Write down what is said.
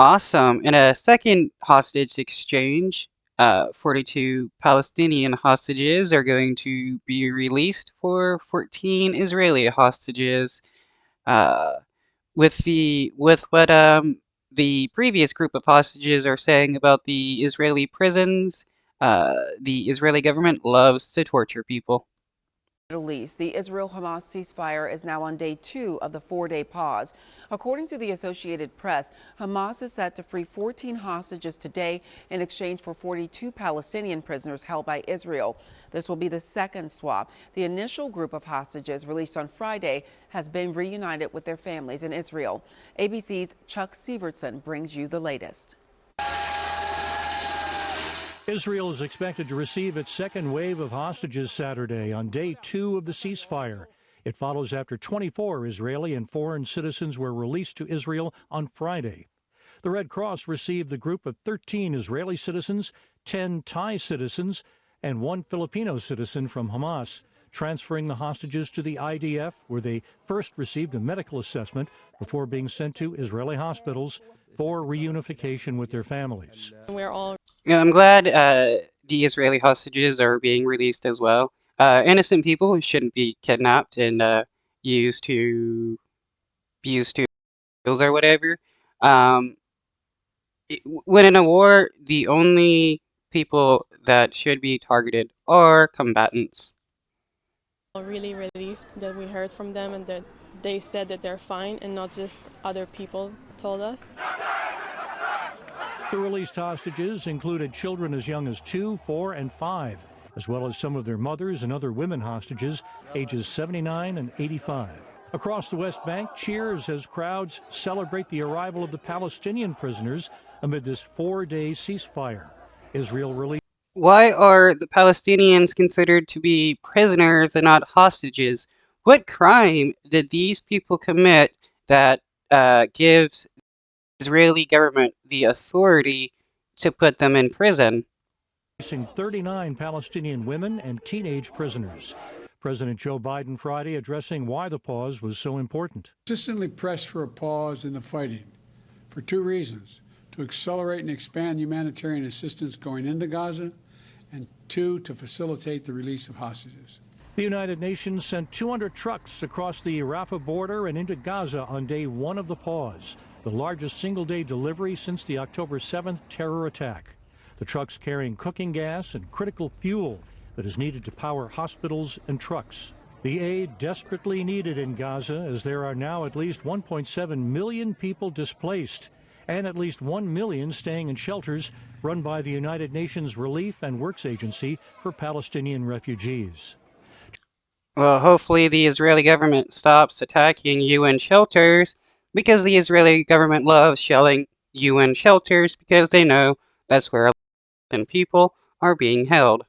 Awesome. In a second hostage exchange, 42 Palestinian hostages are going to be released for 14 Israeli hostages. Uh, with what the previous group of hostages are saying about the Israeli prisons, the Israeli government loves to torture people. Middle East. The Israel-Hamas ceasefire is now on day 2 of the 4-day pause. According to the Associated Press, Hamas is set to free 14 hostages today in exchange for 42 Palestinian prisoners held by Israel. This will be the second swap. The initial group of hostages released on Friday has been reunited with their families in Israel. ABC's Chuck Sievertson brings you the latest. Israel is expected to receive its second wave of hostages Saturday on day 2 of the ceasefire. It follows after 24 Israeli and foreign citizens were released to Israel on Friday. The Red Cross received the group of 13 Israeli citizens, 10 Thai citizens, and 1 Filipino citizen from Hamas, transferring the hostages to the IDF, where they first received a medical assessment before being sent to Israeli hospitals for reunification with their families. Yeah, I'm glad the Israeli hostages are being released as well. Innocent people who shouldn't be kidnapped and used to kills or whatever. Um, when in a war, the only people that should be targeted are combatants. Really relieved that we heard from them and that they said that they're fine and not just other people told us. The released hostages included children as young as 2, 4, and 5, as well as some of their mothers and other women hostages ages 79 and 85. Across the West Bank, cheers as crowds celebrate the arrival of the Palestinian prisoners amid this 4-day ceasefire. Israel released. Why are the Palestinians considered to be prisoners and not hostages? What crime did these people commit that gives the Israeli government the authority to put them in prison? 39 Palestinian women and teenage prisoners. President Joe Biden Friday addressing why the pause was so important. Consistently pressed for a pause in the fighting for 2 reasons: to accelerate and expand humanitarian assistance going into Gaza, and 2, to facilitate the release of hostages. The United Nations sent 200 trucks across the Rafah border and into Gaza on day 1 of the pause, the largest single-day delivery since the October 7th terror attack. The trucks carrying cooking gas and critical fuel that is needed to power hospitals and trucks. The aid desperately needed in Gaza, as there are now at least 1.7 million people displaced and at least 1 million staying in shelters run by the United Nations Relief and Works Agency for Palestinian refugees. Well, hopefully the Israeli government stops attacking UN shelters, because the Israeli government loves shelling UN shelters because they know that's where people are being held.